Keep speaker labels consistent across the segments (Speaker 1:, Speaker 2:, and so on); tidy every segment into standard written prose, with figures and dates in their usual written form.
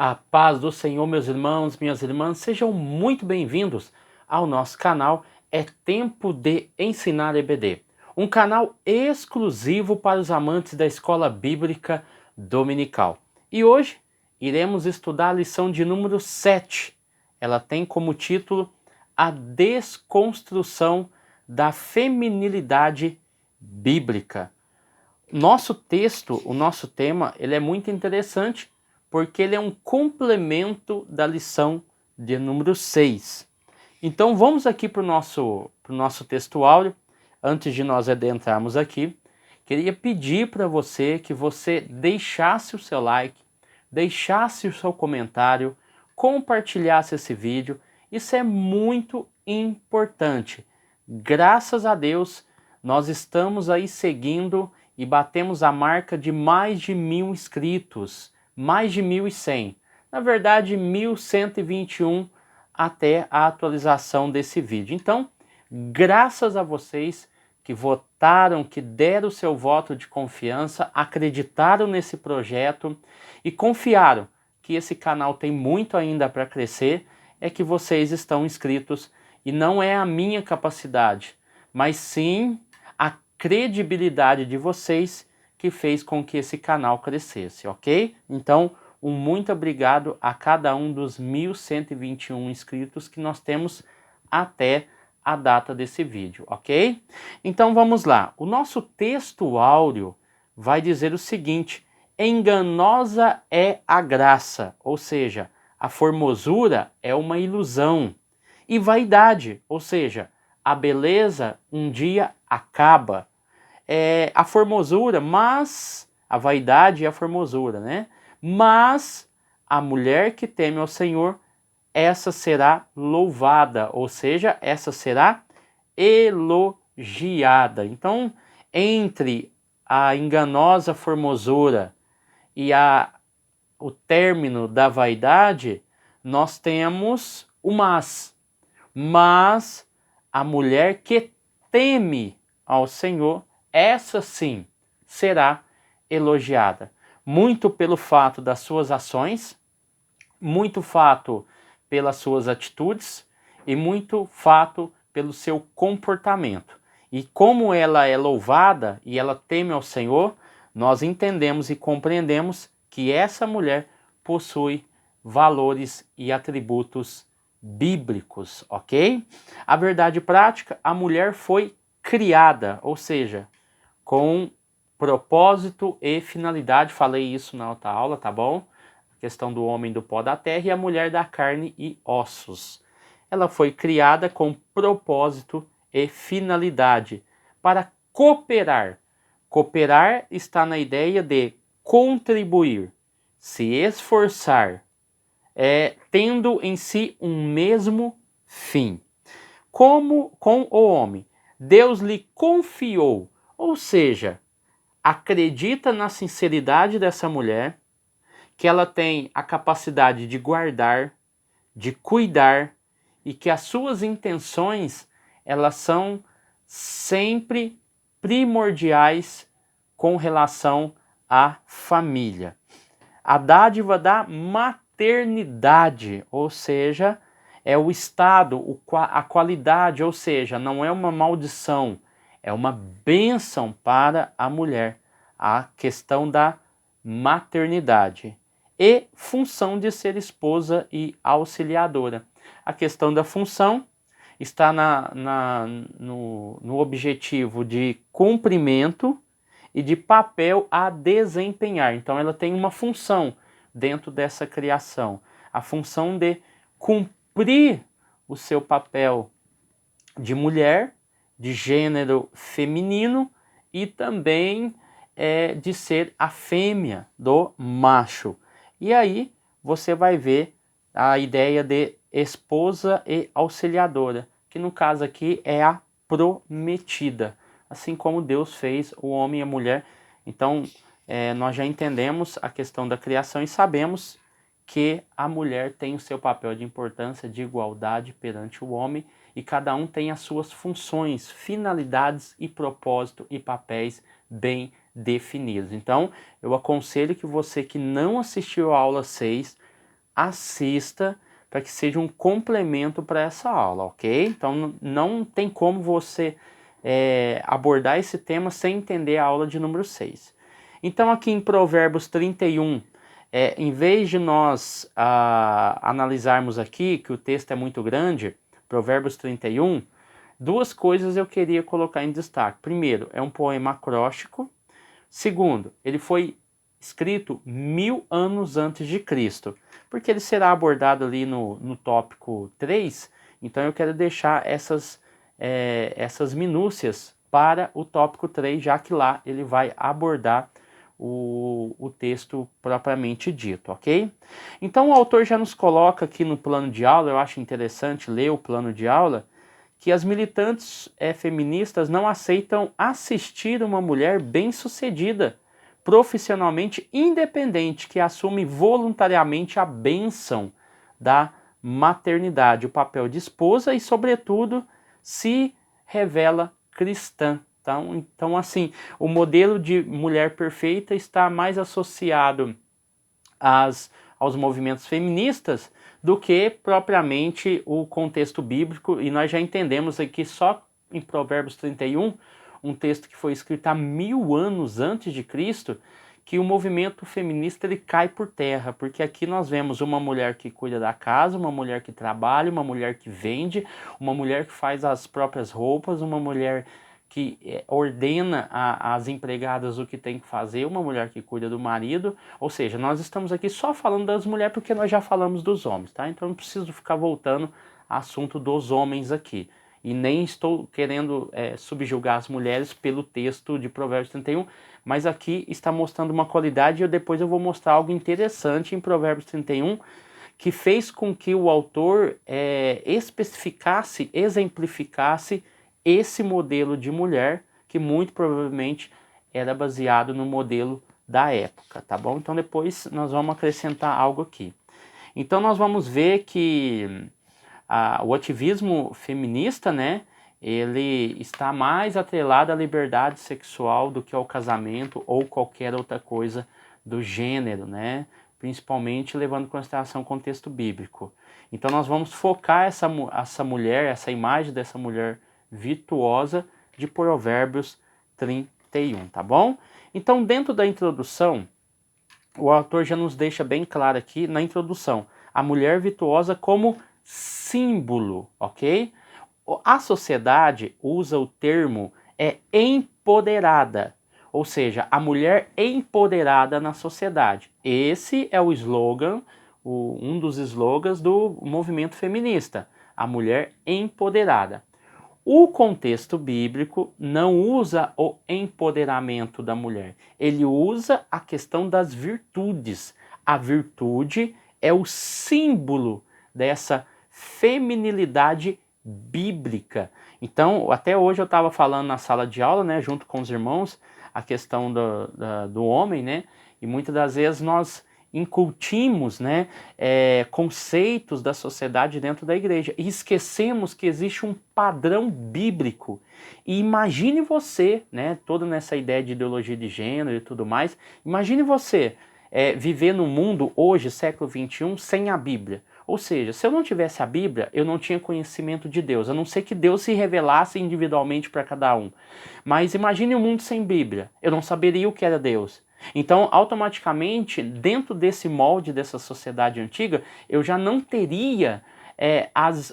Speaker 1: A paz do Senhor, meus irmãos, minhas irmãs, sejam muito bem-vindos ao nosso canal É Tempo de Ensinar EBD, um canal exclusivo para os amantes da Escola Bíblica Dominical. E hoje iremos estudar a lição de número 7. Ela tem como título A Desconstrução da Feminilidade Bíblica. Nosso texto, o nosso tema, ele é muito interessante porque ele é um complemento da lição de número 6. Então vamos aqui para o nosso texto áureo. Antes de nós adentrarmos aqui, queria pedir para você que você deixasse o seu like, deixasse o seu comentário, compartilhasse esse vídeo. Isso é muito importante. Graças a Deus, nós estamos aí seguindo e batemos a marca de mais de 1.000 inscritos, mais de 1.100. Na verdade, 1.121 até a atualização desse vídeo. Então, graças a vocês que votaram, que deram o seu voto de confiança, acreditaram nesse projeto e confiaram que esse canal tem muito ainda para crescer, é que vocês estão inscritos e não é a minha capacidade, mas sim a credibilidade de vocês que fez com que esse canal crescesse, ok? Então, um muito obrigado a cada um dos 1.121 inscritos que nós temos até a data desse vídeo, ok? Então vamos lá. O nosso texto áureo vai dizer o seguinte: enganosa é a graça, ou seja, a formosura é uma ilusão, e vaidade, ou seja, a beleza um dia acaba. A formosura, mas a vaidade e a formosura, né? Mas a mulher que teme ao Senhor, essa será louvada, ou seja, essa será elogiada. Então, entre a enganosa formosura e o término da vaidade, nós temos o mas a mulher que teme ao Senhor, essa sim será elogiada. Muito pelo fato das suas ações, muito fato pelas suas atitudes e muito fato pelo seu comportamento. E como ela é louvada e ela teme ao Senhor, nós entendemos e compreendemos que essa mulher possui valores e atributos bíblicos, ok? A verdade prática, a mulher foi criada, ou seja, com propósito e finalidade. Falei isso na outra aula, tá bom? A questão do homem do pó da terra e a mulher da carne e ossos. Ela foi criada com propósito e finalidade para cooperar. Cooperar está na ideia de contribuir, se esforçar, tendo em si um mesmo fim. Como com o homem, Deus lhe confiou, ou seja, acredita na sinceridade dessa mulher, que ela tem a capacidade de guardar, de cuidar e que as suas intenções, elas são sempre primordiais com relação à família. A dádiva da maternidade, ou seja, é o estado, a qualidade, ou seja, não é uma maldição, é uma bênção para a mulher, a questão da maternidade. E função de ser esposa e auxiliadora. A questão da função está no objetivo de cumprimento e de papel a desempenhar. Então ela tem uma função dentro dessa criação. A função de cumprir o seu papel de mulher, de gênero feminino e também de ser a fêmea do macho. E aí você vai ver a ideia de esposa e auxiliadora, que no caso aqui é a prometida, assim como Deus fez o homem e a mulher. Então nós já entendemos a questão da criação e sabemos que a mulher tem o seu papel de importância, de igualdade perante o homem, e cada um tem as suas funções, finalidades e propósito e papéis bem definidos. Então, eu aconselho que você que não assistiu a aula 6, assista para que seja um complemento para essa aula, ok? Então não tem como você abordar esse tema sem entender a aula de número 6. Então aqui em Provérbios 31, em vez de nós analisarmos aqui, que o texto é muito grande, Provérbios 31, duas coisas eu queria colocar em destaque. Primeiro, é um poema acróstico. Segundo, ele foi escrito 1000 anos antes de Cristo, porque ele será abordado ali no tópico 3, então eu quero deixar essas minúcias para o tópico 3, já que lá ele vai abordar o texto propriamente dito, ok? Então o autor já nos coloca aqui no plano de aula, eu acho interessante ler o plano de aula, que as militantes feministas não aceitam assistir uma mulher bem-sucedida, profissionalmente independente, que assume voluntariamente a bênção da maternidade, o papel de esposa e, sobretudo, se revela cristã. Então, assim, o modelo de mulher perfeita está mais associado aos movimentos feministas do que propriamente o contexto bíblico, e nós já entendemos aqui só em Provérbios 31, um texto que foi escrito há 1000 anos antes de Cristo, que o movimento feminista ele cai por terra, porque aqui nós vemos uma mulher que cuida da casa, uma mulher que trabalha, uma mulher que vende, uma mulher que faz as próprias roupas, uma mulher que ordena às empregadas o que tem que fazer, uma mulher que cuida do marido, ou seja, nós estamos aqui só falando das mulheres porque nós já falamos dos homens, tá? Então não preciso ficar voltando ao assunto dos homens aqui. E nem estou querendo subjugar as mulheres pelo texto de Provérbios 31, mas aqui está mostrando uma qualidade e depois eu vou mostrar algo interessante em Provérbios 31, que fez com que o autor especificasse, exemplificasse esse modelo de mulher, que muito provavelmente era baseado no modelo da época, tá bom? Então depois nós vamos acrescentar algo aqui. Então nós vamos ver que o ativismo feminista, né, ele está mais atrelado à liberdade sexual do que ao casamento ou qualquer outra coisa do gênero, né, principalmente levando em consideração o contexto bíblico. Então nós vamos focar essa mulher, essa imagem dessa mulher virtuosa de Provérbios 31, tá bom? Então, dentro da introdução, o autor já nos deixa bem claro aqui na introdução, a mulher virtuosa como símbolo, ok? A sociedade usa o termo empoderada, ou seja, a mulher empoderada na sociedade. Esse é o slogan, um dos slogans do movimento feminista, a mulher empoderada. O contexto bíblico não usa o empoderamento da mulher, ele usa a questão das virtudes. A virtude é o símbolo dessa feminilidade bíblica. Então, até hoje eu estava falando na sala de aula, né, junto com os irmãos, a questão do homem, né, e muitas das vezes nós incutimos, né, conceitos da sociedade dentro da igreja e esquecemos que existe um padrão bíblico. E imagine você, né, toda nessa ideia de ideologia de gênero e tudo mais, imagine você viver no mundo hoje, século XXI, sem a Bíblia. Ou seja, se eu não tivesse a Bíblia, eu não tinha conhecimento de Deus, a não ser que Deus se revelasse individualmente para cada um. Mas imagine um mundo sem Bíblia, eu não saberia o que era Deus. Então, automaticamente, dentro desse molde dessa sociedade antiga, eu já não teria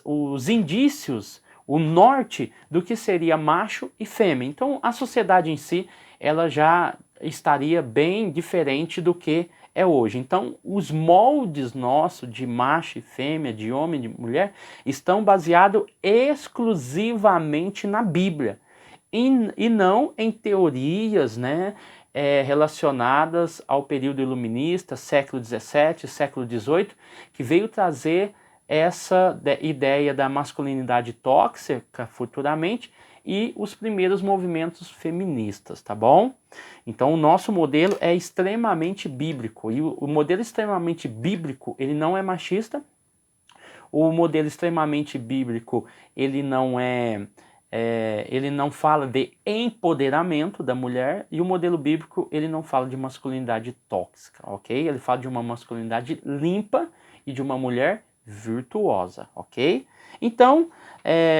Speaker 1: os indícios, o norte do que seria macho e fêmea. Então, a sociedade em si, ela já estaria bem diferente do que é hoje. Então, os moldes nossos de macho e fêmea, de homem e de mulher, estão baseados exclusivamente na Bíblia e não em teorias, né, relacionadas ao período iluminista, século XVII, século XVIII, que veio trazer essa ideia da masculinidade tóxica futuramente e os primeiros movimentos feministas, tá bom? Então o nosso modelo é extremamente bíblico, e o modelo extremamente bíblico, ele não é machista, o modelo extremamente bíblico, ele não fala de empoderamento da mulher, e o modelo bíblico ele não fala de masculinidade tóxica, ok? Ele fala de uma masculinidade limpa e de uma mulher virtuosa, ok? Então,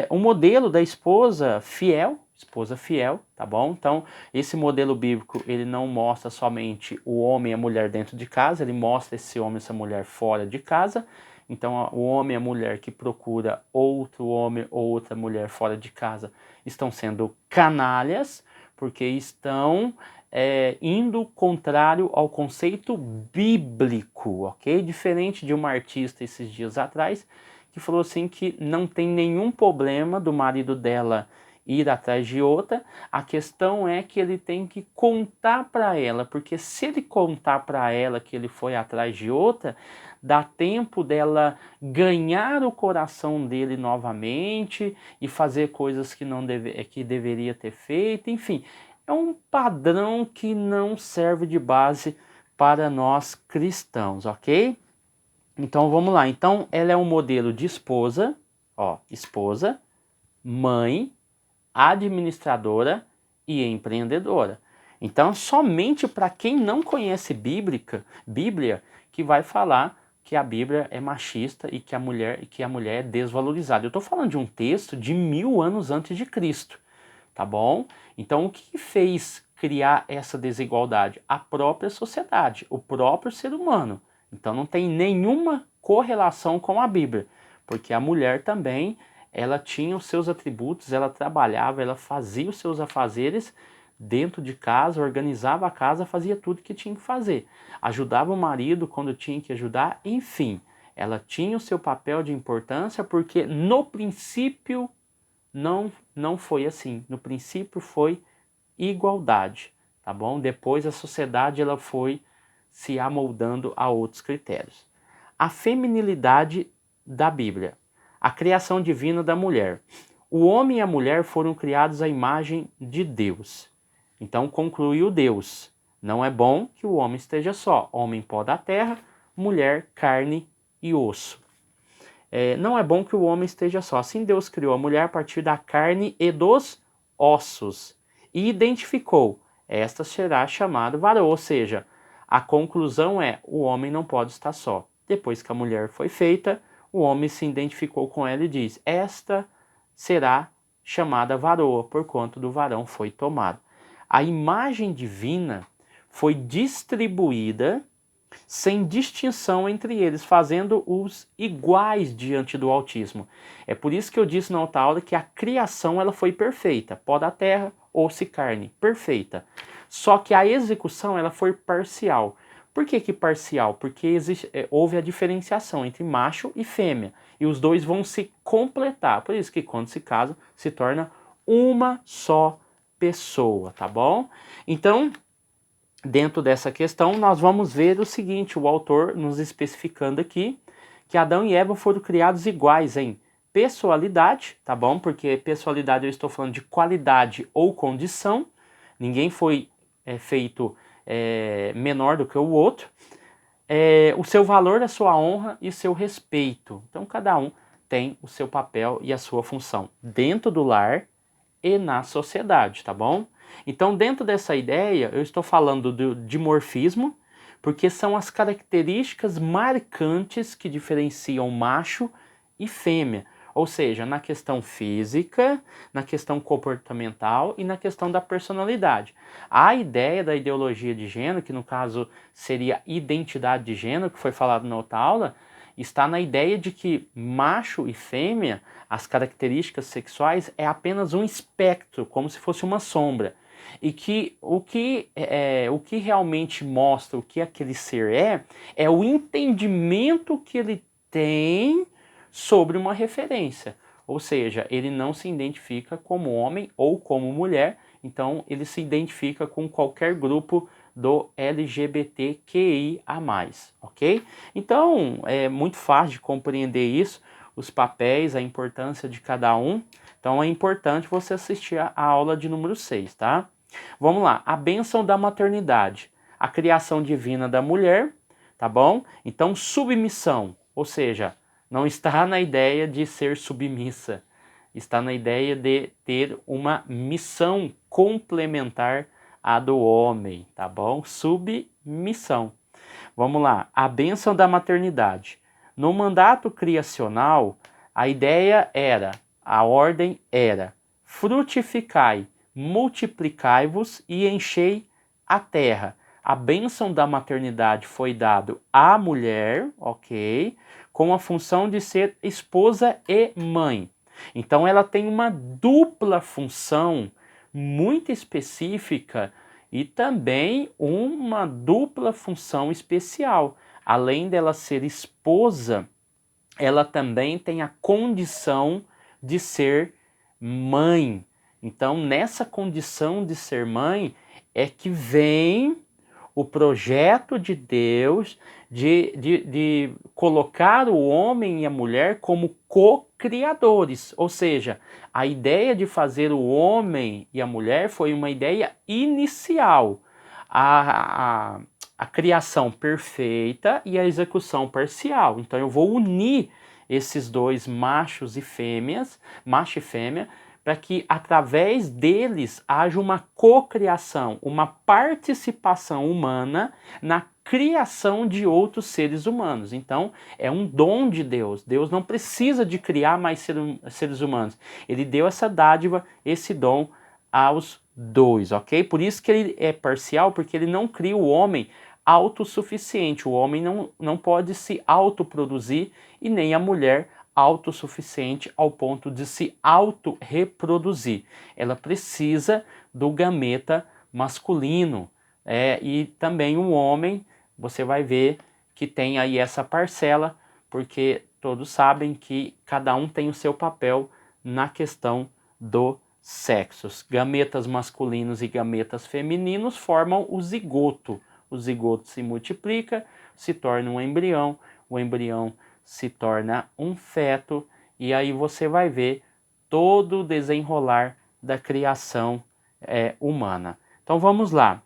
Speaker 1: o modelo da esposa fiel, tá bom? Então, esse modelo bíblico, ele não mostra somente o homem e a mulher dentro de casa, ele mostra esse homem e essa mulher fora de casa. Então, o homem e a mulher que procura outro homem ou outra mulher fora de casa estão sendo canalhas, porque estão indo contrário ao conceito bíblico, ok? Diferente de uma artista esses dias atrás, que falou assim que não tem nenhum problema do marido dela ir atrás de outra, a questão é que ele tem que contar para ela, porque se ele contar para ela que ele foi atrás de outra, dá tempo dela ganhar o coração dele novamente e fazer coisas que que deveria ter feito, enfim, é um padrão que não serve de base para nós cristãos, ok? Então vamos lá. Então ela é um modelo de esposa, esposa, mãe, administradora e empreendedora. Então somente para quem não conhece Bíblia que vai falar que a Bíblia é machista e que a mulher é desvalorizada. Eu estou falando de um texto de 1000 anos antes de Cristo, tá bom? Então o que fez criar essa desigualdade? A própria sociedade, o próprio ser humano. Então não tem nenhuma correlação com a Bíblia, porque a mulher também, ela tinha os seus atributos, ela trabalhava, ela fazia os seus afazeres dentro de casa, organizava a casa, fazia tudo que tinha que fazer. Ajudava o marido quando tinha que ajudar, enfim. Ela tinha o seu papel de importância, porque no princípio não foi assim. No princípio foi igualdade, tá bom? Depois a sociedade ela foi se amoldando a outros critérios. A feminilidade da Bíblia. A criação divina da mulher. O homem e a mulher foram criados à imagem de Deus. Então concluiu Deus. Não é bom que o homem esteja só. Homem pó da terra, mulher carne e osso. Não é bom que o homem esteja só. Assim Deus criou a mulher a partir da carne e dos ossos. E identificou, esta será chamada varão. Ou seja, a conclusão é, o homem não pode estar só. Depois que a mulher foi feita, o homem se identificou com ela e diz, esta será chamada varoa, porquanto do varão foi tomado. A imagem divina foi distribuída sem distinção entre eles, fazendo-os iguais diante do Altíssimo. É por isso que eu disse na outra aula que a criação ela foi perfeita, pó da terra, osso e carne, perfeita. Só que a execução ela foi parcial. Por que parcial? Porque houve a diferenciação entre macho e fêmea, e os dois vão se completar. Por isso que quando se casam, se torna uma só pessoa, tá bom? Então, dentro dessa questão, nós vamos ver o seguinte, o autor nos especificando aqui, que Adão e Eva foram criados iguais em pessoalidade, tá bom? Porque pessoalidade eu estou falando de qualidade ou condição, ninguém foi feito menor do que o outro, o seu valor, a sua honra e seu respeito. Então cada um tem o seu papel e a sua função dentro do lar e na sociedade, tá bom? Então, dentro dessa ideia, eu estou falando do dimorfismo, porque são as características marcantes que diferenciam macho e fêmea, ou seja, na questão física, na questão comportamental e na questão da personalidade. A ideia da ideologia de gênero, que no caso seria identidade de gênero, que foi falado na outra aula, está na ideia de que macho e fêmea, as características sexuais, é apenas um espectro, como se fosse uma sombra. E que o que realmente mostra o que aquele ser é o entendimento que ele tem sobre uma referência. Ou seja, ele não se identifica como homem ou como mulher, então ele se identifica com qualquer grupo do LGBTQIA+, ok? Então, é muito fácil de compreender isso, os papéis, a importância de cada um. Então, é importante você assistir a aula de número 6, tá? Vamos lá, a bênção da maternidade, a criação divina da mulher, tá bom? Então, submissão, ou seja, não está na ideia de ser submissa, está na ideia de ter uma missão complementar à do homem, tá bom? Submissão. Vamos lá, a bênção da maternidade. No mandato criacional, a ideia era, a ordem era, frutificai, multiplicai-vos e enchei a terra. A bênção da maternidade foi dada à mulher, ok? Com a função de ser esposa e mãe. Então ela tem uma dupla função muito específica e também uma dupla função especial. Além dela ser esposa, ela também tem a condição de ser mãe. Então, nessa condição de ser mãe, é que vem o projeto de Deus de colocar o homem e a mulher como co-criadores. Ou seja, a ideia de fazer o homem e a mulher foi uma ideia inicial. A criação perfeita e a execução parcial. Então eu vou unir esses dois machos e fêmeas, macho e fêmea, para que através deles haja uma cocriação, uma participação humana na criação de outros seres humanos. Então, é um dom de Deus. Deus não precisa de criar mais seres humanos. Ele deu essa dádiva, esse dom aos dois, ok? Por isso que ele é parcial, porque ele não cria o homem autossuficiente. O homem não pode se autoproduzir e nem a mulher autossuficiente ao ponto de se autorreproduzir. Ela precisa do gameta masculino. E também o homem, você vai ver que tem aí essa parcela, porque todos sabem que cada um tem o seu papel na questão do sexos. Gametas masculinos e gametas femininos formam o zigoto. O zigoto se multiplica, se torna um embrião, o embrião se torna um feto, e aí você vai ver todo o desenrolar da criação humana. Então vamos lá.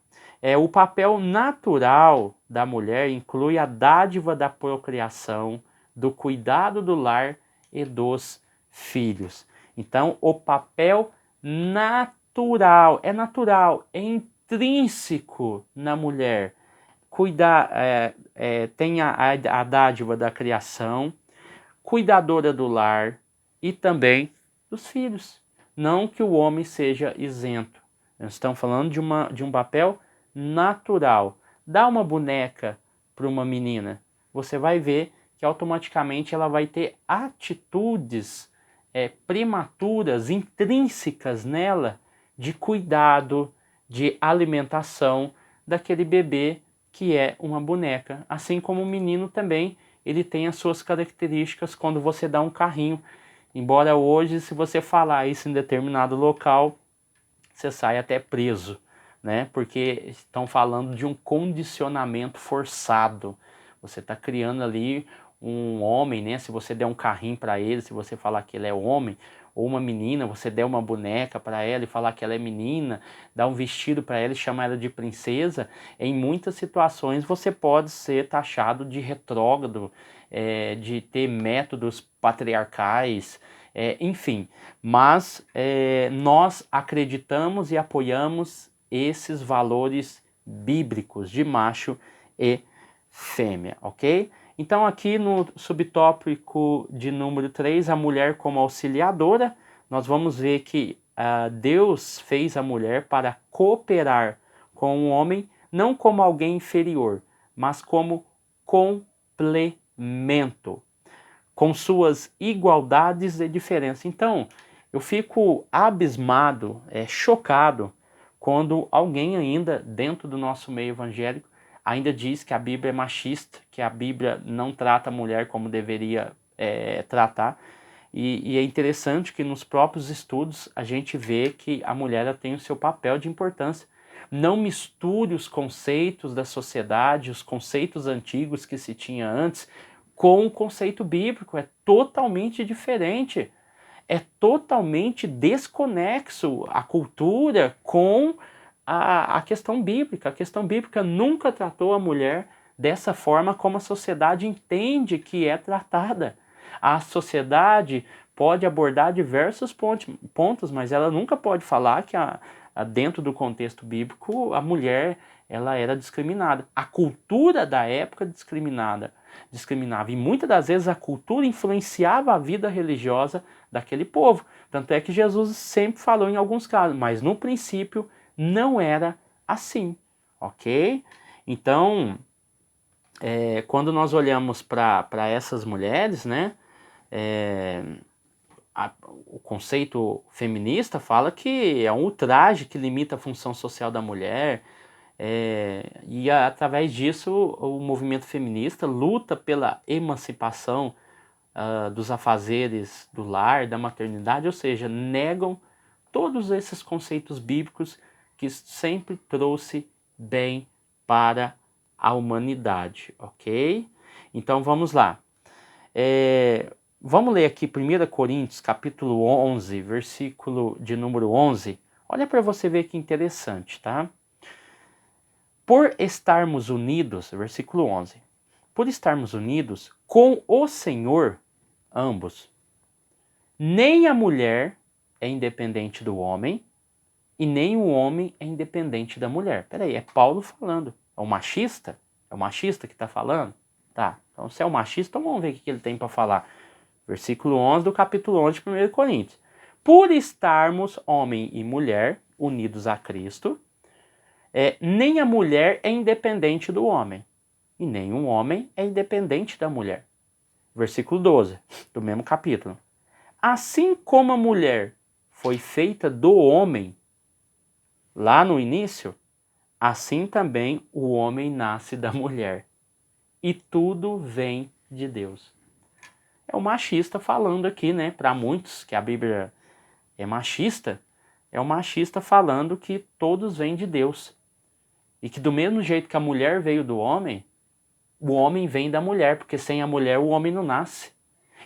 Speaker 1: O papel natural da mulher inclui a dádiva da procriação, do cuidado do lar e dos filhos. Então o papel natural, é intrínseco na mulher. Cuidar, tem a dádiva da criação, cuidadora do lar e também dos filhos. Não que o homem seja isento. Nós estamos falando de um papel natural. Dá uma boneca para uma menina, você vai ver que automaticamente ela vai ter atitudes prematuras, intrínsecas nela, de cuidado, de alimentação daquele bebê que é uma boneca. Assim como o menino também, ele tem as suas características quando você dá um carrinho. Embora hoje, se você falar isso em determinado local, você sai até preso, né? Porque estão falando de um condicionamento forçado. Você está criando ali um homem, né? Se você der um carrinho para ele, se você falar que ele é homem, ou uma menina, você der uma boneca para ela e falar que ela é menina, dar um vestido para ela e chamar ela de princesa, em muitas situações você pode ser taxado de retrógrado, de ter métodos patriarcais, enfim. Mas nós acreditamos e apoiamos esses valores bíblicos de macho e fêmea, ok? Então aqui no subtópico de número 3, a mulher como auxiliadora, nós vamos ver que Deus fez a mulher para cooperar com o homem, não como alguém inferior, mas como complemento, com suas igualdades e diferenças. Então, eu fico abismado, chocado, quando alguém ainda, dentro do nosso meio evangélico, ainda diz que a Bíblia é machista, que a Bíblia não trata a mulher como deveria tratar. E é interessante que nos próprios estudos a gente vê que a mulher ela tem o seu papel de importância. Não misture os conceitos da sociedade, os conceitos antigos que se tinha antes, com o conceito bíblico. É totalmente diferente. É totalmente desconexo a cultura com a questão bíblica. A questão bíblica nunca tratou a mulher dessa forma como a sociedade entende que é tratada. A sociedade pode abordar diversos pontos, mas ela nunca pode falar que dentro do contexto bíblico a mulher ela era discriminada. A cultura da época discriminava. E muitas das vezes a cultura influenciava a vida religiosa daquele povo. Tanto é que Jesus sempre falou em alguns casos, mas no princípio não era assim, ok? Então, quando nós olhamos para essas mulheres, né, o conceito feminista fala que é um ultraje que limita a função social da mulher, e através disso o movimento feminista luta pela emancipação dos afazeres do lar, da maternidade, ou seja, negam todos esses conceitos bíblicos que sempre trouxe bem para a humanidade, ok? Então vamos lá. Vamos ler aqui 1 Coríntios, capítulo 11, versículo de número 11. Olha para você ver que interessante, tá? Por estarmos unidos, versículo 11. Por estarmos unidos com o Senhor, ambos, nem a mulher é independente do homem e nem o homem é independente da mulher. Peraí, é Paulo falando. É o machista? É o machista que está falando? Tá, então se é o machista, então vamos ver o que ele tem para falar. Versículo 11 do capítulo 11 de 1 Coríntios. Por estarmos homem e mulher unidos a Cristo, nem a mulher é independente do homem e nem o homem é independente da mulher. Versículo 12 do mesmo capítulo. Assim como a mulher foi feita do homem lá no início, assim também o homem nasce da mulher. E tudo vem de Deus. É o machista falando aqui, né? Para muitos que a Bíblia é machista, é o machista falando que todos vêm de Deus. E que do mesmo jeito que a mulher veio do homem, o homem vem da mulher, porque sem a mulher o homem não nasce.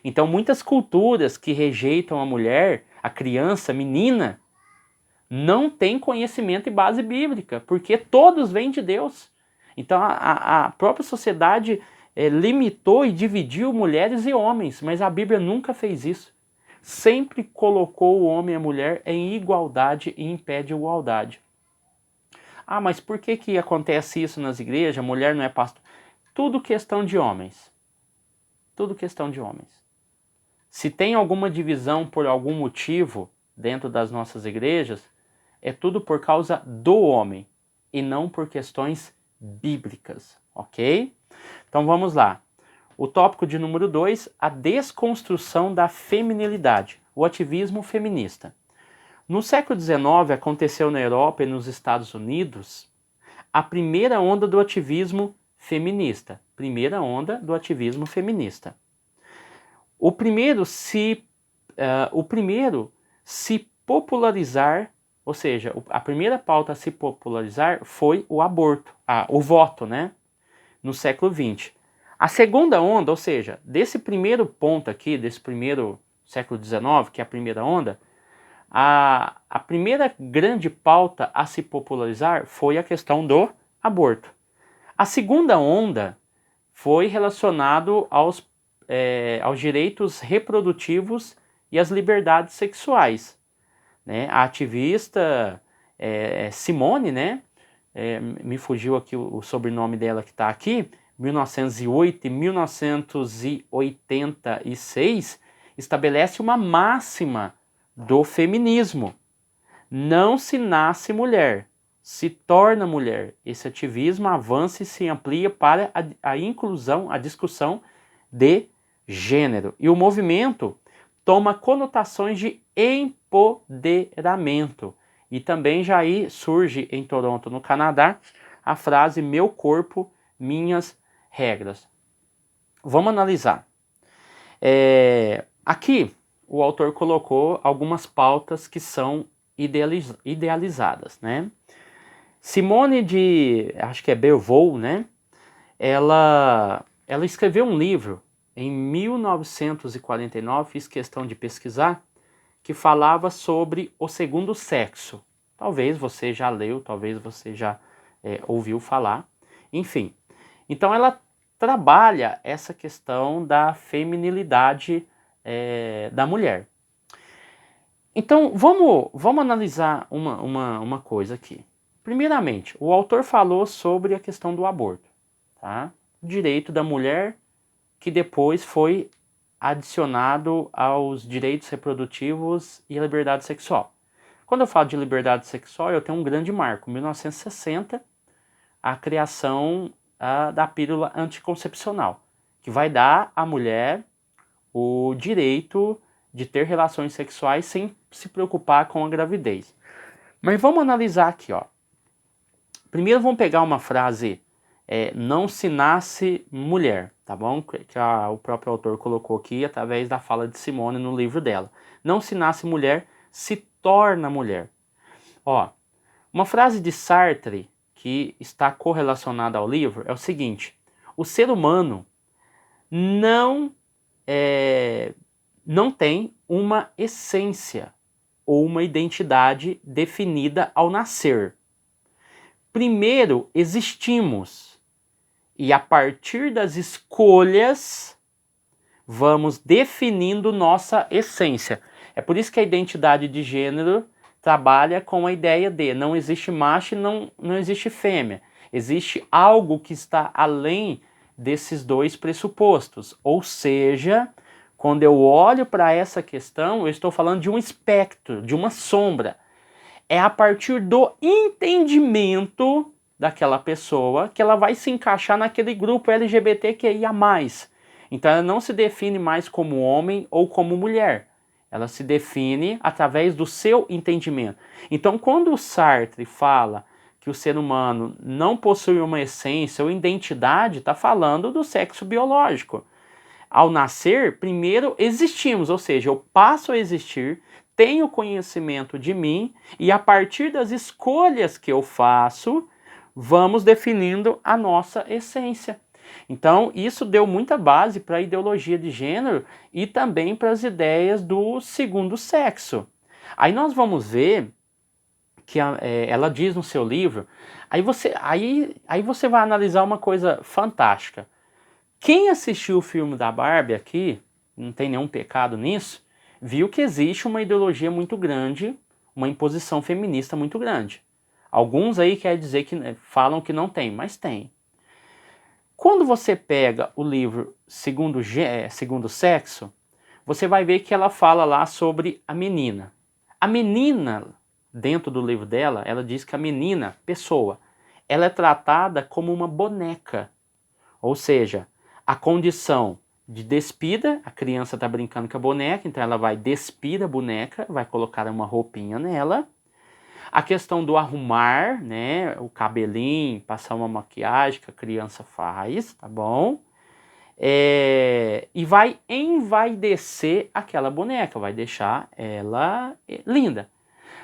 Speaker 1: Então muitas culturas que rejeitam a mulher, a criança, a menina, não têm conhecimento e base bíblica, porque todos vêm de Deus. Então a própria sociedade limitou e dividiu mulheres e homens, mas a Bíblia nunca fez isso. Sempre colocou o homem e a mulher em igualdade e em pé de igualdade. Ah, mas por que acontece isso nas igrejas? A mulher não é pastor? Tudo questão de homens. Tudo questão de homens. Se tem alguma divisão por algum motivo dentro das nossas igrejas, é tudo por causa do homem e não por questões bíblicas, ok? Então vamos lá. O tópico de número 2, a desconstrução da feminilidade, o ativismo feminista. No século XIX aconteceu na Europa e nos Estados Unidos a primeira onda do ativismo feminista. Primeira onda do ativismo feminista. O primeiro se popularizar, ou seja, a primeira pauta a se popularizar foi o aborto, o voto, né? No século XX. A segunda onda, ou seja, desse primeiro ponto aqui, desse primeiro século XIX, que é a primeira onda, a primeira grande pauta a se popularizar foi a questão do aborto. A segunda onda foi relacionado aos direitos reprodutivos e às liberdades sexuais. Né? A ativista Simone, né? Me fugiu aqui o sobrenome dela que está aqui, 1908 e 1986, estabelece uma máxima do feminismo. Não se nasce mulher, se torna mulher. Esse ativismo avança e se amplia para a inclusão, a discussão de gênero. E o movimento toma conotações de empoderamento. E também já aí surge em Toronto, no Canadá, a frase meu corpo, minhas regras. Vamos analisar. Aqui o autor colocou algumas pautas que são idealizadas, né? Simone acho que é Beauvoir, né? Ela escreveu um livro em 1949, fiz questão de pesquisar, que falava sobre o segundo sexo. Talvez você já leu, talvez você já ouviu falar. Enfim, então ela trabalha essa questão da feminilidade da mulher. Então vamos analisar uma coisa aqui. Primeiramente, o autor falou sobre a questão do aborto, tá? O direito da mulher que depois foi adicionado aos direitos reprodutivos e a liberdade sexual. Quando eu falo de liberdade sexual, eu tenho um grande marco, 1960, a criação da pílula anticoncepcional, que vai dar à mulher o direito de ter relações sexuais sem se preocupar com a gravidez. Mas vamos analisar aqui, ó. Primeiro vamos pegar uma frase, não se nasce mulher, tá bom? Que o próprio autor colocou aqui através da fala de Simone no livro dela. Não se nasce mulher, se torna mulher. Ó, uma frase de Sartre que está correlacionada ao livro é o seguinte: o ser humano não tem uma essência ou uma identidade definida ao nascer. Primeiro existimos e a partir das escolhas vamos definindo nossa essência. É por isso que a identidade de gênero trabalha com a ideia de não existe macho e não existe fêmea. Existe algo que está além desses dois pressupostos. Ou seja, quando eu olho para essa questão, eu estou falando de um espectro, de uma sombra. É a partir do entendimento daquela pessoa que ela vai se encaixar naquele grupo LGBTQIA+. Então ela não se define mais como homem ou como mulher. Ela se define através do seu entendimento. Então quando o Sartre fala que o ser humano não possui uma essência ou identidade, está falando do sexo biológico. Ao nascer, primeiro existimos, ou seja, eu passo a existir, tenho conhecimento de mim e a partir das escolhas que eu faço, vamos definindo a nossa essência. Então, isso deu muita base para a ideologia de gênero e também para as ideias do segundo sexo. Aí nós vamos ver que ela diz no seu livro, aí você vai analisar uma coisa fantástica. Quem assistiu o filme da Barbie aqui, não tem nenhum pecado nisso, viu que existe uma ideologia muito grande, uma imposição feminista muito grande. Alguns aí querem dizer que falam que não tem, mas tem. Quando você pega o livro Segundo Sexo, você vai ver que ela fala lá sobre a menina. A menina, dentro do livro dela, ela diz que a menina, pessoa, ela é tratada como uma boneca. Ou seja, a condição de despida, a criança está brincando com a boneca, então ela vai despir a boneca, vai colocar uma roupinha nela. A questão do arrumar, né, o cabelinho, passar uma maquiagem que a criança faz, tá bom? E vai envaidecer aquela boneca, vai deixar ela linda.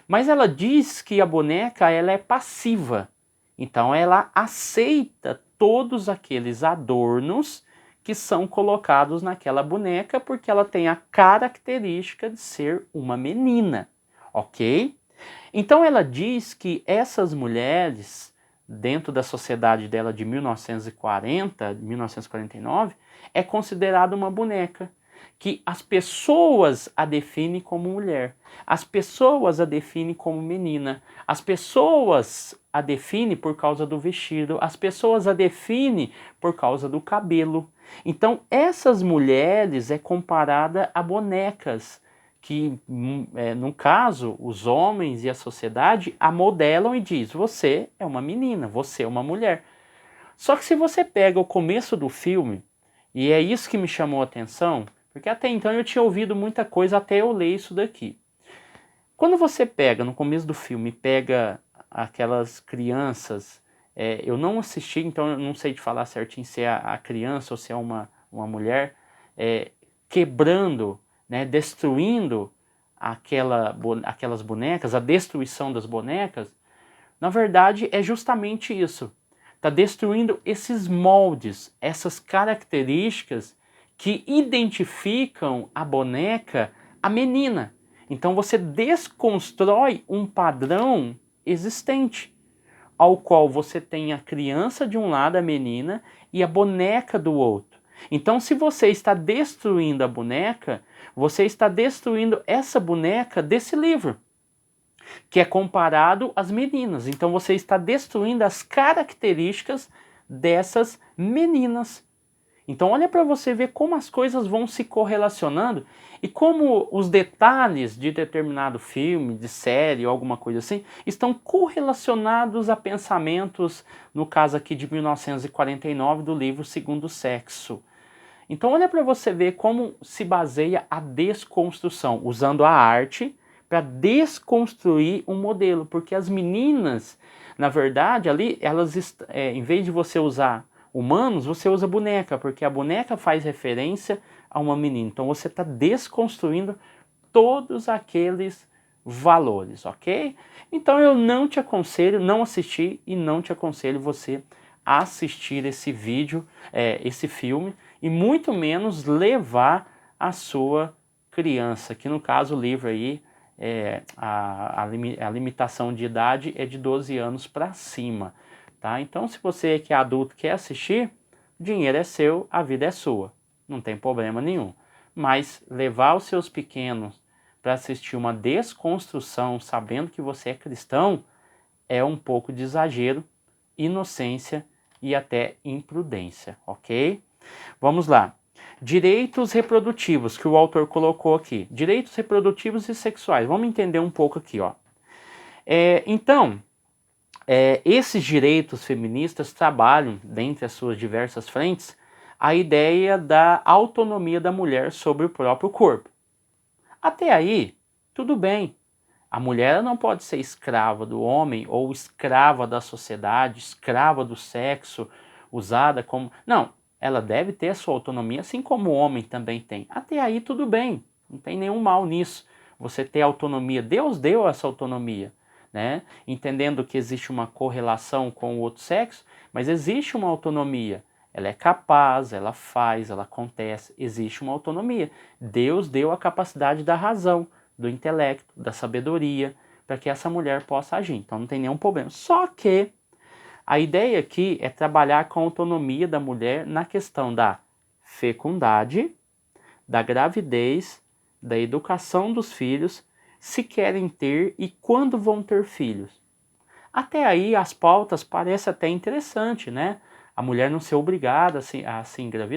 Speaker 1: Mas ela diz que a boneca ela é passiva, então ela aceita todos aqueles adornos que são colocados naquela boneca porque ela tem a característica de ser uma menina, ok? Então ela diz que essas mulheres, dentro da sociedade dela de 1940, 1949, é considerada uma boneca, que as pessoas a definem como mulher, as pessoas a definem como menina, as pessoas a definem por causa do vestido, as pessoas a definem por causa do cabelo. Então essas mulheres é comparada a bonecas, que no caso os homens e a sociedade a modelam e diz, você é uma menina, você é uma mulher. Só que se você pega o começo do filme, e é isso que me chamou a atenção, porque até então eu tinha ouvido muita coisa até eu ler isso daqui. Quando você pega no começo do filme, pega aquelas crianças, eu não assisti, então eu não sei te falar certinho se é a criança ou se é uma mulher, quebrando, né, destruindo aquelas bonecas, a destruição das bonecas, na verdade é justamente isso. Está destruindo esses moldes, essas características que identificam a boneca, a menina. Então você desconstrói um padrão existente, ao qual você tem a criança de um lado, a menina, e a boneca do outro. Então se você está destruindo a boneca, você está destruindo essa boneca desse livro. que é comparado às meninas. Então você está destruindo as características dessas meninas. Então olha para você ver como as coisas vão se correlacionando e como os detalhes de determinado filme, de série ou alguma coisa assim, estão correlacionados a pensamentos, no caso aqui de 1949, do livro Segundo Sexo. Então olha para você ver como se baseia a desconstrução, usando a arte para desconstruir um modelo, porque as meninas, na verdade, ali, elas, em vez de você usar humanos, você usa boneca, porque a boneca faz referência a uma menina. Então você está desconstruindo todos aqueles valores, ok? Então eu não te aconselho, não assistir e não te aconselho você a assistir esse vídeo, esse filme, e muito menos levar a sua criança, que no caso o livro aí, a limitação de idade é de 12 anos para cima. Tá? Então, se você que é adulto quer assistir, o dinheiro é seu, a vida é sua. Não tem problema nenhum. Mas levar os seus pequenos para assistir uma desconstrução, sabendo que você é cristão, é um pouco de exagero, inocência e até imprudência, ok? Vamos lá. Direitos reprodutivos, que o autor colocou aqui. Direitos reprodutivos e sexuais. Vamos entender um pouco aqui, ó. Então, esses direitos feministas trabalham, dentre as suas diversas frentes, a ideia da autonomia da mulher sobre o próprio corpo. Até aí, tudo bem. A mulher não pode ser escrava do homem ou escrava da sociedade, escrava do sexo, usada como... Não, ela deve ter a sua autonomia, assim como o homem também tem. Até aí, tudo bem. Não tem nenhum mal nisso. Você ter autonomia. Deus deu essa autonomia. Né? Entendendo que existe uma correlação com o outro sexo, mas existe uma autonomia. Ela é capaz, ela faz, ela acontece, existe uma autonomia. Deus deu a capacidade da razão, do intelecto, da sabedoria, para que essa mulher possa agir. Então não tem nenhum problema. Só que a ideia aqui é trabalhar com a autonomia da mulher na questão da fecundade, da gravidez, da educação dos filhos, se querem ter e quando vão ter filhos. Até aí as pautas parecem até interessante, né? A mulher não ser obrigada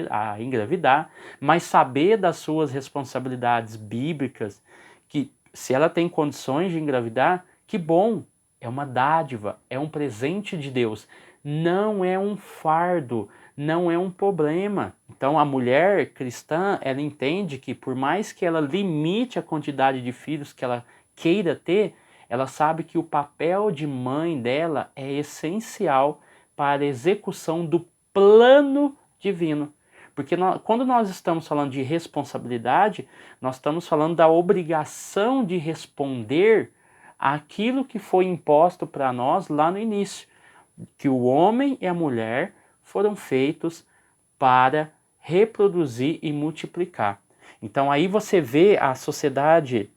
Speaker 1: a engravidar, mas saber das suas responsabilidades bíblicas, que se ela tem condições de engravidar, que bom, é uma dádiva, é um presente de Deus, não é um fardo, não é um problema. Então a mulher cristã, ela entende que por mais que ela limite a quantidade de filhos que ela queira ter, ela sabe que o papel de mãe dela é essencial para a execução do plano divino. Porque quando nós estamos falando de responsabilidade, nós estamos falando da obrigação de responder àquilo que foi imposto para nós lá no início, que o homem e a mulher foram feitos para reproduzir e multiplicar. Então aí você vê a sociedade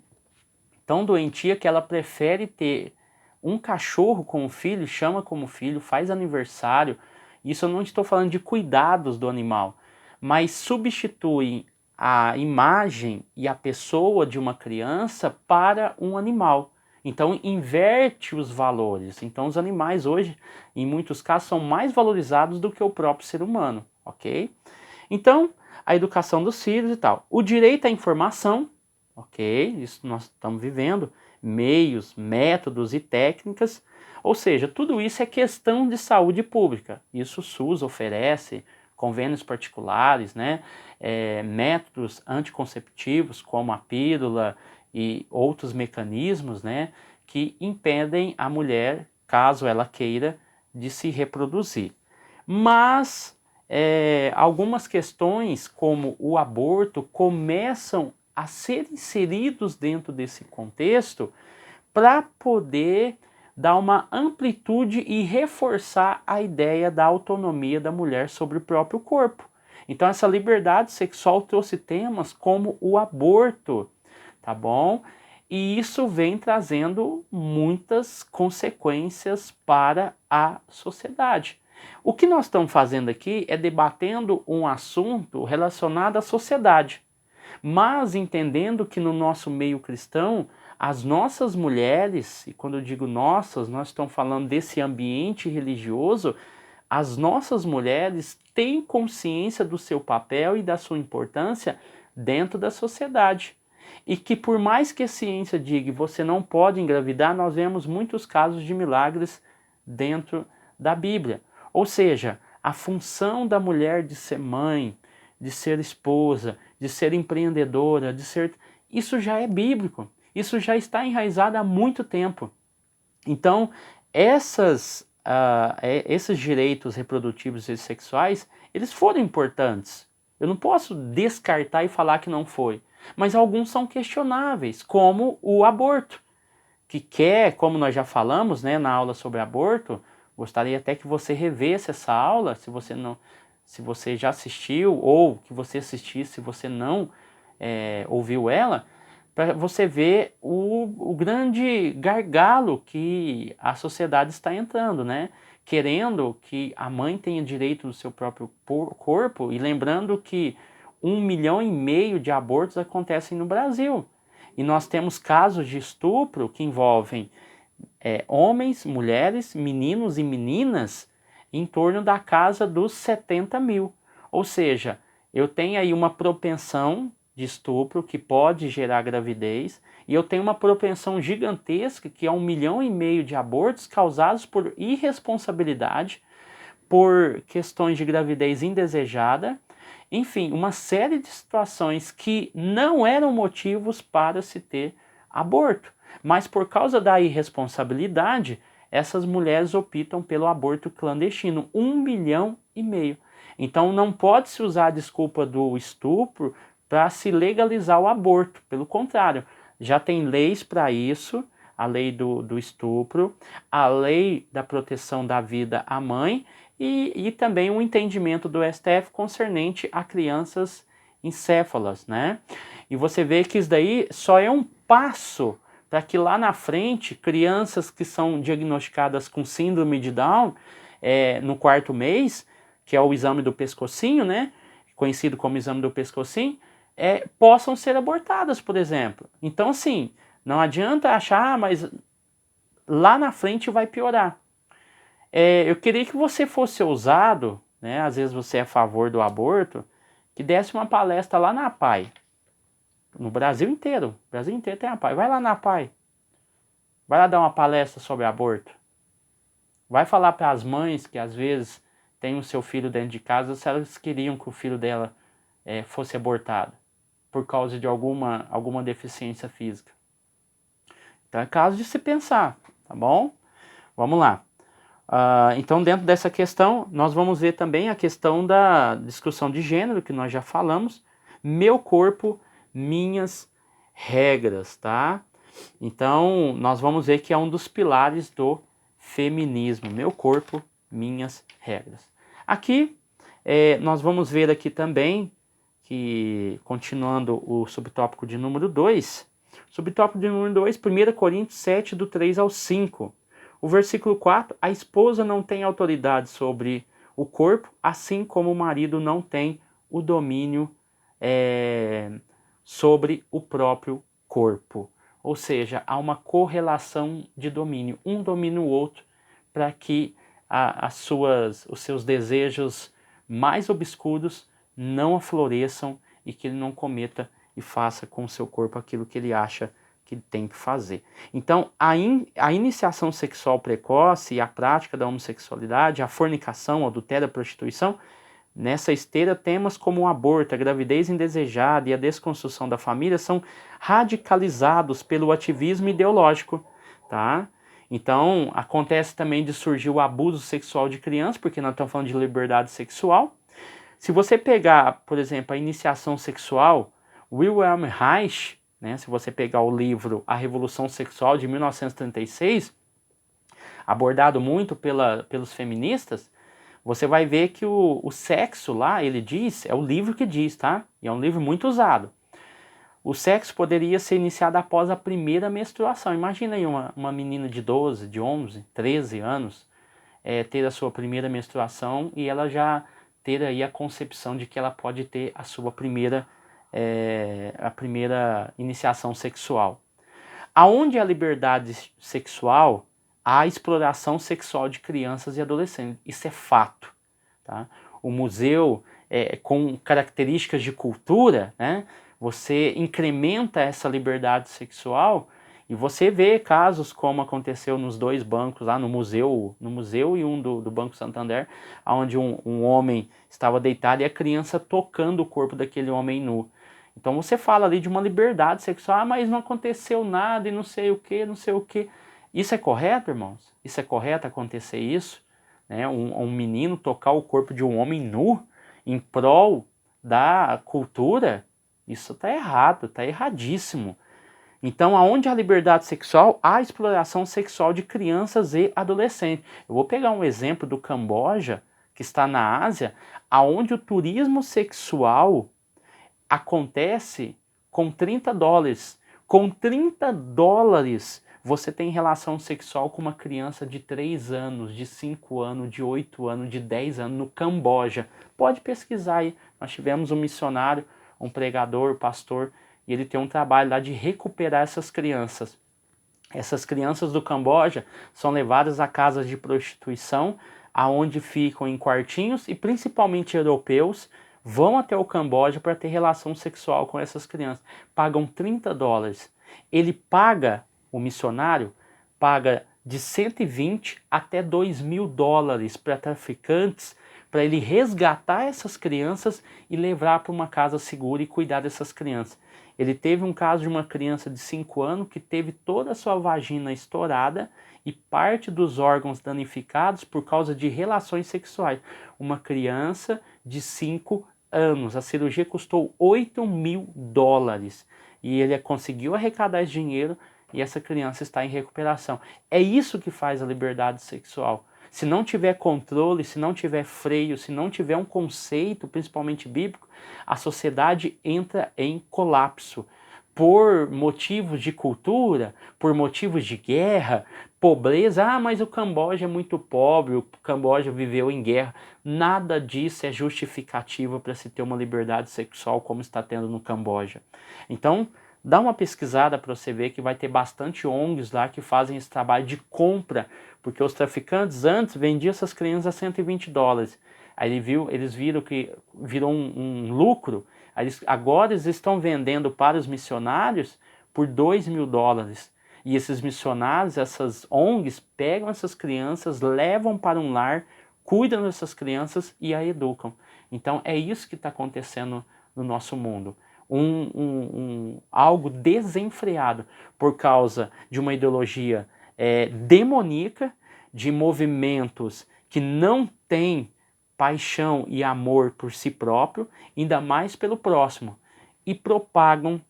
Speaker 1: tão doentia que ela prefere ter um cachorro como filho, chama como filho, faz aniversário. Isso eu não estou falando de cuidados do animal, mas substituem a imagem e a pessoa de uma criança para um animal. Então inverte os valores. Então os animais hoje, em muitos casos, são mais valorizados do que o próprio ser humano, ok? Então, a educação dos filhos e tal. O direito à informação, ok? Isso nós estamos vivendo. Meios, métodos e técnicas. Ou seja, tudo isso é questão de saúde pública. Isso o SUS oferece, convênios particulares, né? Métodos anticonceptivos, como a pílula e outros mecanismos, né, que impedem a mulher, caso ela queira, de se reproduzir. Mas algumas questões, como o aborto, começam a ser inseridos dentro desse contexto para poder dar uma amplitude e reforçar a ideia da autonomia da mulher sobre o próprio corpo. Então essa liberdade sexual trouxe temas como o aborto, tá bom? E isso vem trazendo muitas consequências para a sociedade. O que nós estamos fazendo aqui é debatendo um assunto relacionado à sociedade, mas entendendo que no nosso meio cristão as nossas mulheres, e quando eu digo nossas, nós estamos falando desse ambiente religioso, as nossas mulheres têm consciência do seu papel e da sua importância dentro da sociedade. E que por mais que a ciência diga que você não pode engravidar, nós vemos muitos casos de milagres dentro da Bíblia. Ou seja, a função da mulher de ser mãe, de ser esposa, de ser empreendedora, isso já é bíblico. Isso já está enraizado há muito tempo. Então, esses direitos reprodutivos e sexuais, eles foram importantes. Eu não posso descartar e falar que não foi. Mas alguns são questionáveis, como o aborto, que como nós já falamos, né, na aula sobre aborto, gostaria até que você revesse essa aula, se você já assistiu, ou que você assistisse se você não ouviu ela, para você ver o grande gargalo que a sociedade está entrando, né? Querendo que a mãe tenha direito do seu próprio corpo, e lembrando que 1,5 milhão de abortos acontecem no Brasil. E nós temos casos de estupro que envolvem homens, mulheres, meninos e meninas em torno da casa dos 70 mil. Ou seja, eu tenho aí uma propensão de estupro que pode gerar gravidez, e eu tenho uma propensão gigantesca que é 1,5 milhão de abortos causados por irresponsabilidade, por questões de gravidez indesejada, enfim, uma série de situações que não eram motivos para se ter aborto, mas por causa da irresponsabilidade, essas mulheres optam pelo aborto clandestino, 1,5 milhão. Então não pode se usar a desculpa do estupro para se legalizar o aborto. Pelo contrário, já tem leis para isso, a lei do estupro, a lei da proteção da vida à mãe e também um entendimento do STF concernente a crianças encéfalas, né? E você vê que isso daí só é um passo para que lá na frente, crianças que são diagnosticadas com síndrome de Down no 4º mês, que é o exame do pescocinho, né? Conhecido como exame do pescocinho, possam ser abortadas, por exemplo. Então, assim, não adianta achar, mas lá na frente vai piorar. Eu queria que você fosse ousado, né? Às vezes você é a favor do aborto, que desse uma palestra lá na PAI. No Brasil inteiro. O Brasil inteiro tem a PAI. Vai lá na PAI. Vai lá dar uma palestra sobre aborto. Vai falar para as mães que às vezes têm o seu filho dentro de casa se elas queriam que o filho dela fosse abortado por causa de alguma deficiência física. Então é caso de se pensar, tá bom? Vamos lá. Então, dentro dessa questão, nós vamos ver também a questão da discussão de gênero, que nós já falamos. Meu corpo, minhas regras, tá? Então, nós vamos ver que é um dos pilares do feminismo. Meu corpo, minhas regras. Aqui, nós vamos ver aqui também, que continuando o subtópico de número 2, subtópico de número 2, 1 Coríntios 7, do 3 ao 5. O versículo 4, a esposa não tem autoridade sobre o corpo, assim como o marido não tem o domínio sobre o próprio corpo. Ou seja, há uma correlação de domínio. Um domina o outro para que os seus desejos mais obscuros não afloresçam e que ele não cometa e faça com o seu corpo aquilo que ele acha que tem que fazer. Então, a iniciação sexual precoce e a prática da homossexualidade, a fornicação, a adultério, a prostituição, nessa esteira, temas como o aborto, a gravidez indesejada e a desconstrução da família são radicalizados pelo ativismo ideológico, tá? Então, acontece também de surgir o abuso sexual de crianças, porque nós estamos falando de liberdade sexual. Se você pegar, por exemplo, a iniciação sexual, Wilhelm Reich, né, se você pegar o livro A Revolução Sexual de 1936, abordado muito pelos feministas, você vai ver que o sexo lá, ele diz, é o livro que diz, tá? E é um livro muito usado. O sexo poderia ser iniciado após a primeira menstruação. Imagina aí uma menina de 12, de 11, 13 anos ter a sua primeira menstruação e ela já ter aí a concepção de que ela pode ter a sua primeira iniciação sexual. Aonde há liberdade sexual, há exploração sexual de crianças e adolescentes. Isso é fato. Tá? O museu, com características de cultura, né, você incrementa essa liberdade sexual e você vê casos como aconteceu nos 2 bancos lá no museu e um do Banco Santander, onde um homem estava deitado e a criança tocando o corpo daquele homem nu. Então você fala ali de uma liberdade sexual, mas não aconteceu nada e não sei o que, não sei o que. Isso é correto, irmãos? Isso é correto acontecer isso? Né? Um menino tocar o corpo de um homem nu em prol da cultura? Isso está errado, está erradíssimo. Então, aonde há liberdade sexual, há exploração sexual de crianças e adolescentes. Eu vou pegar um exemplo do Camboja, que está na Ásia, aonde o turismo sexual acontece com $30. Com $30, você tem relação sexual com uma criança de 3 anos, de 5 anos, de 8 anos, de 10 anos, no Camboja. Pode pesquisar aí. Nós tivemos um missionário, um pregador, pastor, e ele tem um trabalho lá de recuperar essas crianças. Essas crianças do Camboja são levadas a casas de prostituição, aonde ficam em quartinhos, e principalmente europeus vão até o Camboja para ter relação sexual com essas crianças. Pagam $30. Ele paga, o missionário, paga de 120 até $2.000 para traficantes, para ele resgatar essas crianças e levar para uma casa segura e cuidar dessas crianças. Ele teve um caso de uma criança de 5 anos que teve toda a sua vagina estourada e parte dos órgãos danificados por causa de relações sexuais. Uma criança de 5 anos. A cirurgia custou $8.000 e ele conseguiu arrecadar esse dinheiro e essa criança está em recuperação. É isso que faz a liberdade sexual. Se não tiver controle, se não tiver freio, se não tiver um conceito, principalmente bíblico, a sociedade entra em colapso. Por motivos de cultura, por motivos de guerra, pobreza. Ah, mas o Camboja é muito pobre, o Camboja viveu em guerra. Nada disso é justificativa para se ter uma liberdade sexual como está tendo no Camboja. Então, dá uma pesquisada para você ver que vai ter bastante ONGs lá que fazem esse trabalho de compra, porque os traficantes antes vendiam essas crianças a $120. Aí eles viram que virou um lucro, agora eles estão vendendo para os missionários por $2.000. E esses missionários, essas ONGs, pegam essas crianças, levam para um lar, cuidam dessas crianças e a educam. Então é isso que está acontecendo no nosso mundo. Algo desenfreado por causa de uma ideologia demoníaca, de movimentos que não têm paixão e amor por si próprio, ainda mais pelo próximo, e propagam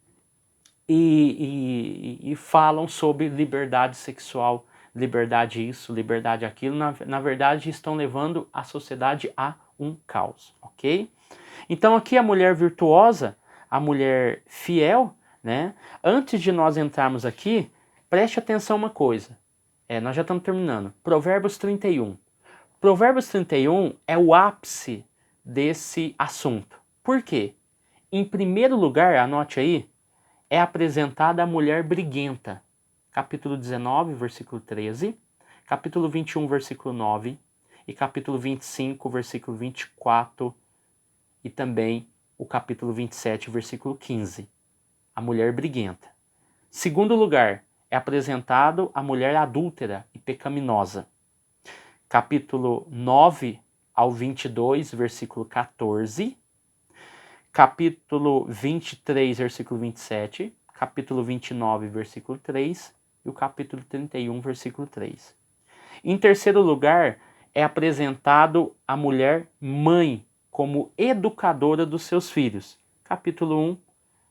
Speaker 1: e falam sobre liberdade sexual, liberdade isso, liberdade aquilo. Na verdade, estão levando a sociedade a um caos, ok? Então aqui a mulher virtuosa, a mulher fiel, né? Antes de nós entrarmos aqui, preste atenção uma coisa. Nós já estamos terminando. Provérbios 31. Provérbios 31 é o ápice desse assunto. Por quê? Em primeiro lugar, anote aí, é apresentada a mulher briguenta. Capítulo 19, versículo 13. Capítulo 21, versículo 9. E capítulo 25, versículo 24. E também o capítulo 27, versículo 15. A mulher briguenta. Segundo lugar, é apresentado a mulher adúltera e pecaminosa. Capítulo 9 ao 22, versículo 14. Capítulo 23, versículo 27. Capítulo 29, versículo 3. E o capítulo 31, versículo 3. Em terceiro lugar, é apresentado a mulher mãe como educadora dos seus filhos. Capítulo 1,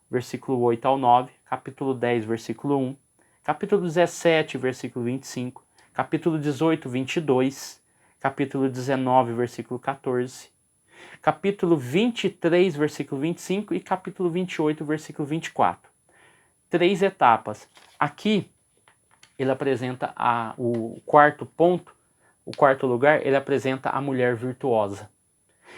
Speaker 1: versículo 8 ao 9. Capítulo 10, versículo 1. Capítulo 17, versículo 25, capítulo 18, 22, capítulo 19, versículo 14, capítulo 23, versículo 25 e capítulo 28, versículo 24. 3 etapas. Aqui ele apresenta o quarto ponto, o quarto lugar, ele apresenta a mulher virtuosa.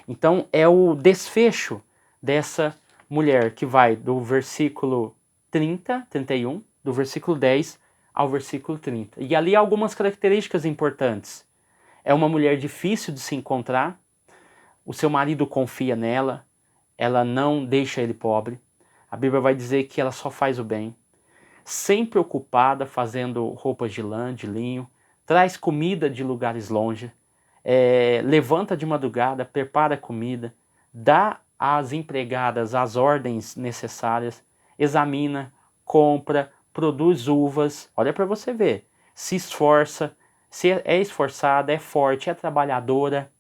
Speaker 1: Então é o desfecho dessa mulher que vai do versículo 30, 31, do versículo 10 ao versículo 30. E ali há algumas características importantes. É uma mulher difícil de se encontrar, o seu marido confia nela, ela não deixa ele pobre. A Bíblia vai dizer que ela só faz o bem, sempre ocupada fazendo roupas de lã, de linho, traz comida de lugares longe, levanta de madrugada, prepara comida, dá às empregadas as ordens necessárias, examina, compra, produz uvas, olha para você ver, se esforça, se é esforçada, é forte, é trabalhadora,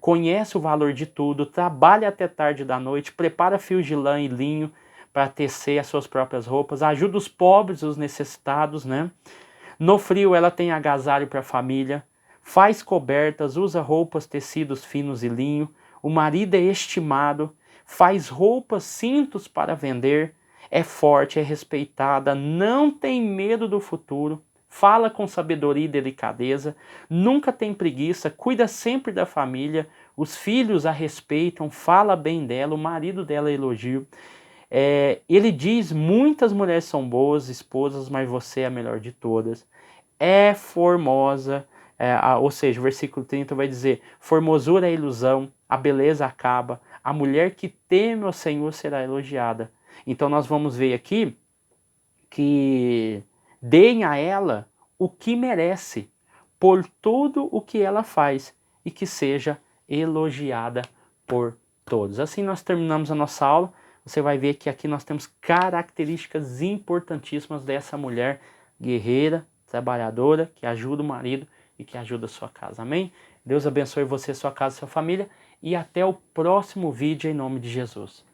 Speaker 1: conhece o valor de tudo, trabalha até tarde da noite, prepara fios de lã e linho para tecer as suas próprias roupas, ajuda os pobres, os necessitados, né? No frio ela tem agasalho para a família, faz cobertas, usa roupas, tecidos finos e linho, o marido é estimado, faz roupas, cintos para vender, é forte, é respeitada, não tem medo do futuro, fala com sabedoria e delicadeza, nunca tem preguiça, cuida sempre da família, os filhos a respeitam, fala bem dela, o marido dela elogia. Ele diz, muitas mulheres são boas esposas, mas você é a melhor de todas. É formosa, ou seja, o versículo 30 vai dizer, formosura é ilusão, a beleza acaba, a mulher que teme o Senhor será elogiada. Então nós vamos ver aqui que deem a ela o que merece, por tudo o que ela faz, e que seja elogiada por todos. Assim nós terminamos a nossa aula. Você vai ver que aqui nós temos características importantíssimas dessa mulher guerreira, trabalhadora, que ajuda o marido e que ajuda a sua casa. Amém? Deus abençoe você, sua casa e sua família. E até o próximo vídeo em nome de Jesus.